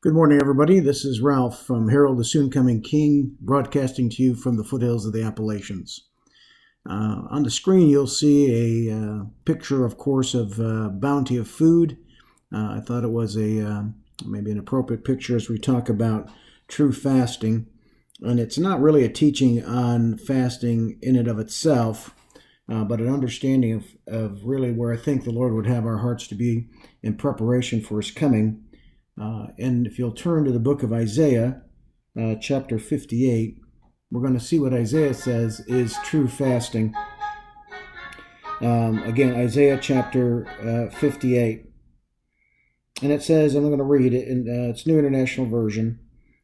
Good morning, everybody. This is Ralph from Herald the Soon Coming King, broadcasting to you from the foothills of the Appalachians. On the screen, you'll see a picture, of course, of bounty of food. I thought it was maybe an appropriate picture as we talk about true fasting. And it's not really a teaching on fasting in and of itself, but an understanding of really where I think the Lord would have our hearts to be in preparation for His coming. And if you'll turn to the book of Isaiah, chapter 58, we're going to see what Isaiah says is true fasting. Again, Isaiah chapter 58. And it says, and I'm going to read it, in it's New International Version.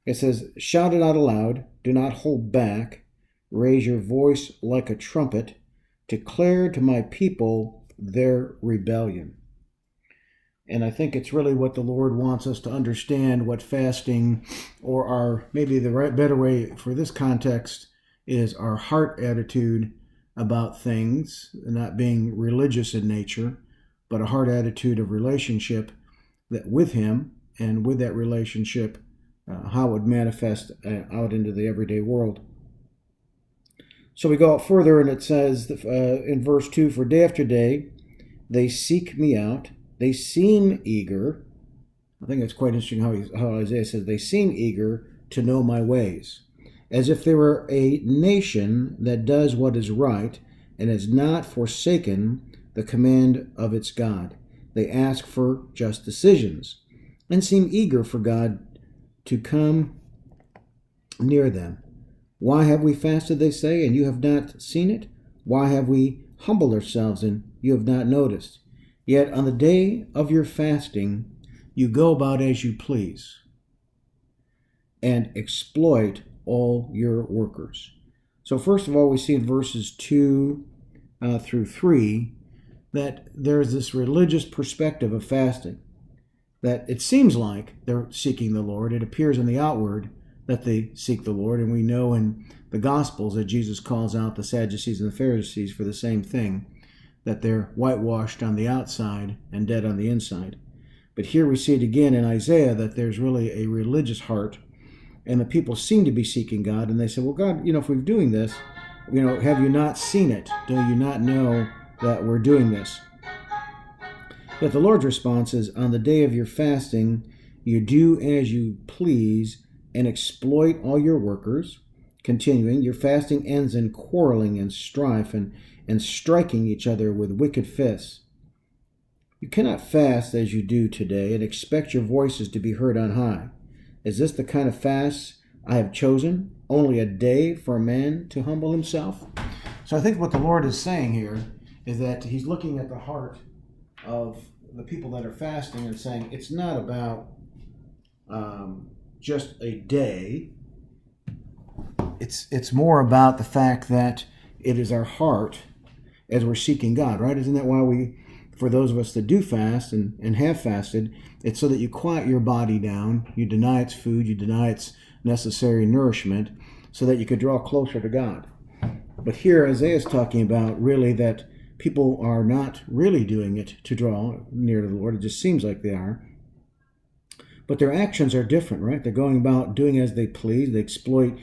It says, "Shout it out aloud, do not hold back, raise your voice like a trumpet, declare to my people their rebellion." And I think it's really what the Lord wants us to understand, what fasting, or maybe the better way for this context is our heart attitude about things, not being religious in nature, but a heart attitude of relationship that with Him, and with that relationship, how it would manifest out into the everyday world. So we go out further, and it says in verse 2, "For day after day they seek me out. They seem eager." I think it's quite interesting how Isaiah says, "They seem eager to know my ways, as if they were a nation that does what is right and has not forsaken the command of its God. They ask for just decisions and seem eager for God to come near them. Why have we fasted, they say, and you have not seen it? Why have we humbled ourselves and you have not noticed? Yet on the day of your fasting, you go about as you please and exploit all your workers." So first of all, we see in verses 2 through 3 that there's this religious perspective of fasting, that it seems like they're seeking the Lord. It appears in the outward that they seek the Lord, and we know in the Gospels that Jesus calls out the Sadducees and the Pharisees for the same thing, that they're whitewashed on the outside and dead on the inside. But here we see it again in Isaiah that there's really a religious heart, and the people seem to be seeking God, and they say, "Well, God, if we're doing this, have you not seen it? Do you not know that we're doing this?" Yet the Lord's response is, "On the day of your fasting, you do as you please and exploit all your workers." Continuing, "Your fasting ends in quarreling and strife and striking each other with wicked fists. You cannot fast as you do today and expect your voices to be heard on high. Is this the kind of fast I have chosen? Only a day for a man to humble himself?" So I think what the Lord is saying here is that He's looking at the heart of the people that are fasting and saying it's not about just a day. It's more about the fact that it is our heart as we're seeking God, right? Isn't that why for those of us that do fast and have fasted, it's so that you quiet your body down, you deny its food, you deny its necessary nourishment, so that you could draw closer to God. But here Isaiah is talking about really that people are not really doing it to draw near to the Lord. It just seems like they are. But their actions are different, right? They're going about doing as they please. They exploit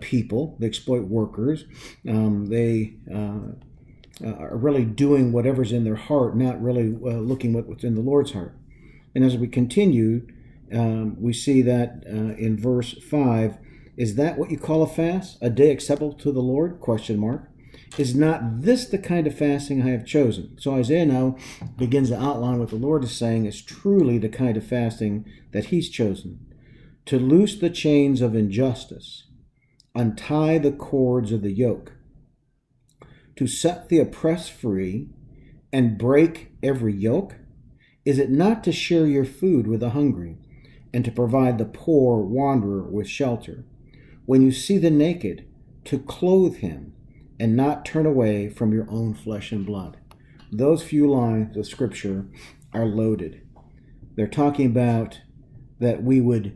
people. They exploit workers. They are really doing whatever's in their heart, not really looking what's in the Lord's heart. And as we continue, we see that in verse 5, "Is that what you call a fast? A day acceptable to the Lord? Question mark. Is not this the kind of fasting I have chosen?" So Isaiah now begins to outline what the Lord is saying is truly the kind of fasting that He's chosen. "To loose the chains of injustice, untie the cords of the yoke, to set the oppressed free and break every yoke? Is it not to share your food with the hungry and to provide the poor wanderer with shelter? When you see the naked, to clothe him and not turn away from your own flesh and blood." Those few lines of Scripture are loaded. They're talking about that we would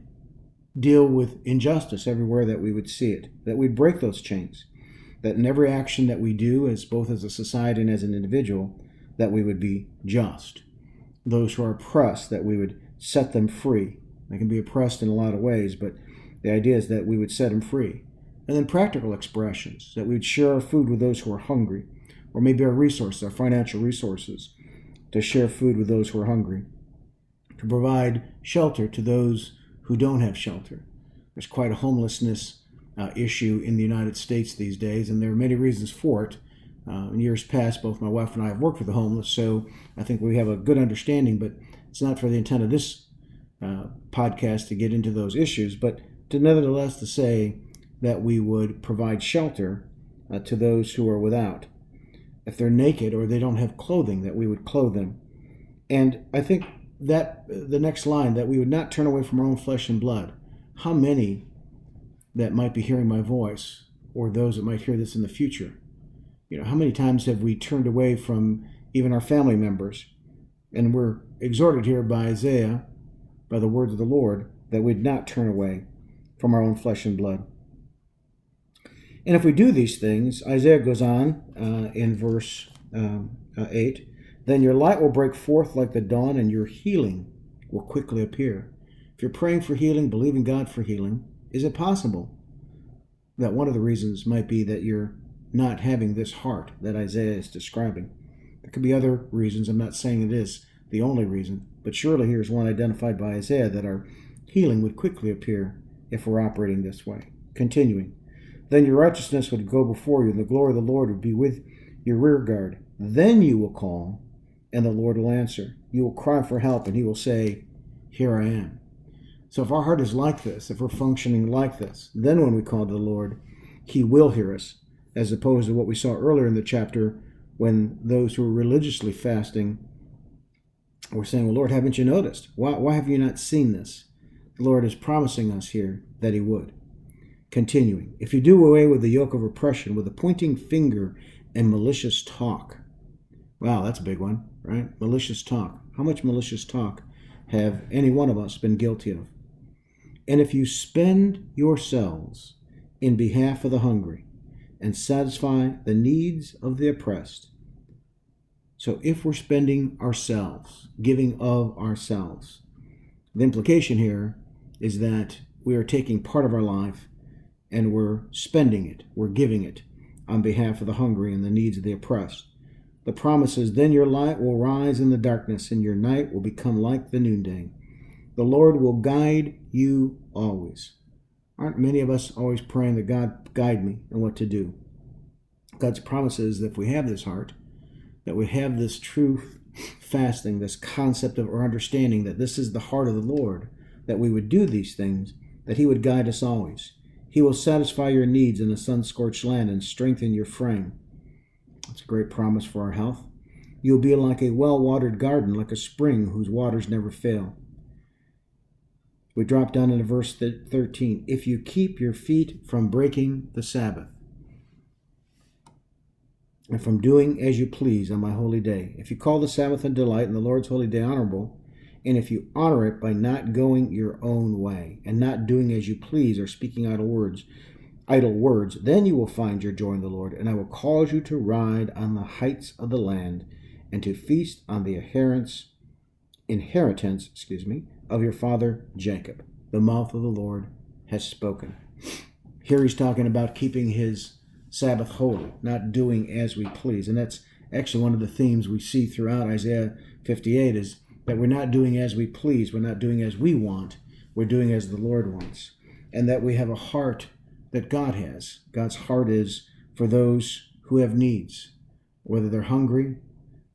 deal with injustice everywhere that we would see it, that we'd break those chains, that in every action that we do, as both as a society and as an individual, that we would be just. Those who are oppressed, that we would set them free. They can be oppressed in a lot of ways, but the idea is that we would set them free. And then practical expressions, that we would share our food with those who are hungry, or maybe our resources, our financial resources, to share food with those who are hungry, to provide shelter to those who don't have shelter. There's quite a homelessness issue in the United States these days, and there are many reasons for it. In years past, both my wife and I have worked with the homeless, so I think we have a good understanding, but it's not for the intent of this podcast to get into those issues, but nevertheless to say that we would provide shelter to those who are without. If they're naked or they don't have clothing, that we would clothe them. And I think that the next line, that we would not turn away from our own flesh and blood. How many that might be hearing my voice, or those that might hear this in the future, how many times have we turned away from even our family members? And we're exhorted here by Isaiah, by the words of the Lord, that we'd not turn away from our own flesh and blood. And if we do these things, Isaiah goes on in verse 8, then your light will break forth like the dawn, and your healing will quickly appear. If you're praying for healing, believing God for healing, is it possible that one of the reasons might be that you're not having this heart that Isaiah is describing? There could be other reasons. I'm not saying it is the only reason, but surely here's one identified by Isaiah, that our healing would quickly appear if we're operating this way. Continuing, then your righteousness would go before you, and the glory of the Lord would be with your rear guard. Then you will call, and the Lord will answer. You will cry for help, and he will say, here I am. So if our heart is like this, if we're functioning like this, then when we call to the Lord, he will hear us, as opposed to what we saw earlier in the chapter, when those who were religiously fasting were saying, well, Lord, haven't you noticed? Why have you not seen this? The Lord is promising us here that he would. Continuing, if you do away with the yoke of oppression, with a pointing finger and malicious talk. Wow, that's a big one, right? Malicious talk. How much malicious talk have any one of us been guilty of? And if you spend yourselves in behalf of the hungry and satisfy the needs of the oppressed. So if we're spending ourselves, giving of ourselves, the implication here is that we are taking part of our life and we're spending it, we're giving it on behalf of the hungry and the needs of the oppressed. The promise is, then your light will rise in the darkness, and your night will become like the noonday. The Lord will guide you always. Aren't many of us always praying that God guide me in what to do? God's promise is that if we have this heart, that we have this truth fasting, this concept of or understanding that this is the heart of the Lord, that we would do these things, that he would guide us always. He will satisfy your needs in a sun-scorched land and strengthen your frame. That's a great promise for our health. You'll be like a well-watered garden, like a spring whose waters never fail. We drop down into verse 13. If you keep your feet from breaking the Sabbath and from doing as you please on my holy day, if you call the Sabbath a delight and the Lord's holy day honorable, and if you honor it by not going your own way and not doing as you please or speaking idle words, then you will find your joy in the Lord, and I will cause you to ride on the heights of the land and to feast on the inheritance of your father Jacob. The mouth of the Lord has spoken. Here he's talking about keeping his Sabbath holy, not doing as we please. And that's actually one of the themes we see throughout Isaiah 58 is that we're not doing as we please. We're not doing as we want. We're doing as the Lord wants. And that we have a heart that God has. God's heart is for those who have needs, whether they're hungry,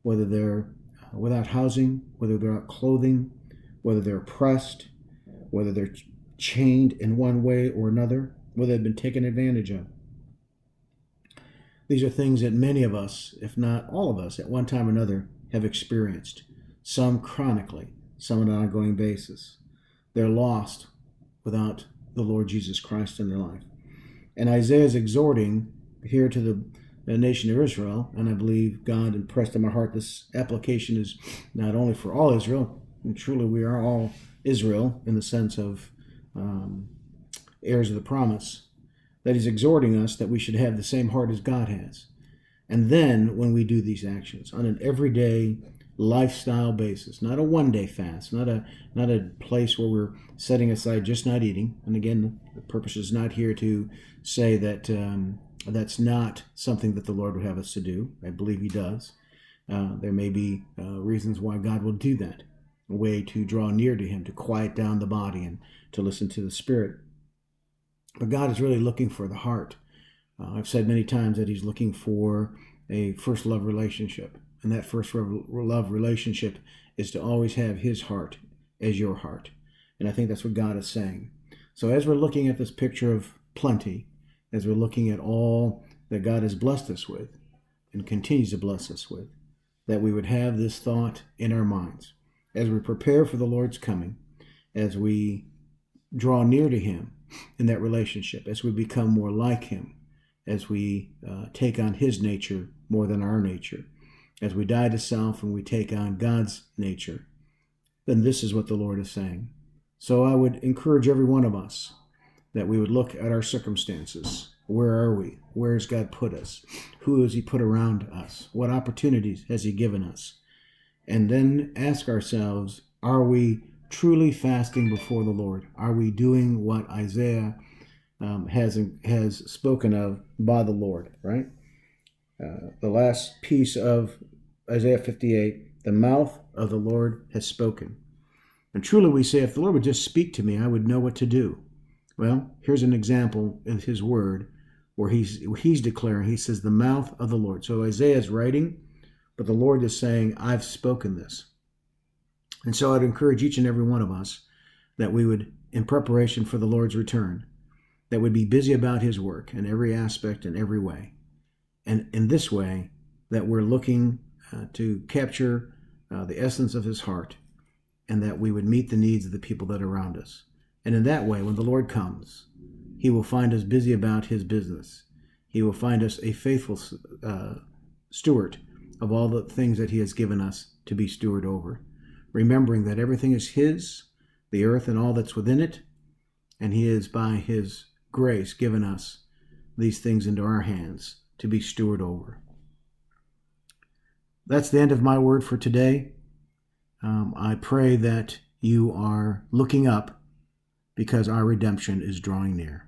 whether they're without housing, whether they're without clothing, whether they're oppressed, whether they're chained in one way or another, whether they've been taken advantage of. These are things that many of us, if not all of us, at one time or another have experienced. Some chronically, some on an ongoing basis. They're lost without the Lord Jesus Christ in their life. And Isaiah is exhorting here to the nation of Israel, and I believe God impressed in my heart this application is not only for all Israel, and truly we are all Israel in the sense of heirs of the promise, that he's exhorting us that we should have the same heart as God has. And then when we do these actions on an everyday lifestyle basis, not a one-day fast, not a place where we're setting aside just not eating. And again, the purpose is not here to say that that's not something that the Lord would have us to do. I believe He does. There may be reasons why God will do that, a way to draw near to Him, to quiet down the body and to listen to the Spirit. But God is really looking for the heart. I've said many times that He's looking for a first love relationship. And that first love relationship is to always have His heart as your heart. And I think that's what God is saying. So as we're looking at this picture of plenty, as we're looking at all that God has blessed us with and continues to bless us with, that we would have this thought in our minds as we prepare for the Lord's coming, as we draw near to Him in that relationship, as we become more like Him, as we take on His nature more than our nature, as we die to self and we take on God's nature, then this is what the Lord is saying. So I would encourage every one of us that we would look at our circumstances. Where are we? Where has God put us? Who has He put around us? What opportunities has He given us? And then ask ourselves, are we truly fasting before the Lord? Are we doing what Isaiah has spoken of by the Lord, right? The last piece of Isaiah 58, the mouth of the Lord has spoken. And truly we say, if the Lord would just speak to me, I would know what to do. Well, here's an example in His word where he's declaring, he says, the mouth of the Lord. So Isaiah is writing, but the Lord is saying, I've spoken this. And so I'd encourage each and every one of us that we would, in preparation for the Lord's return, that would be busy about His work in every aspect and every way. And in this way, that we're looking to capture the essence of His heart, and that we would meet the needs of the people that are around us. And in that way, when the Lord comes, He will find us busy about His business. He will find us a faithful steward of all the things that He has given us to be steward over, remembering that everything is His, the earth and all that's within it, and He is, by His grace, given us these things into our hands to be steward over. That's the end of my word for today. I pray that you are looking up, because our redemption is drawing near.